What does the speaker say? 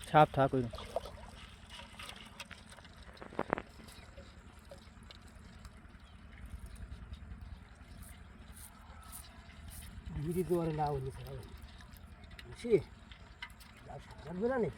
সাপ থাক ওই ভিড়ি তো আর না হইলে বুঝছি সারা বেলা নেই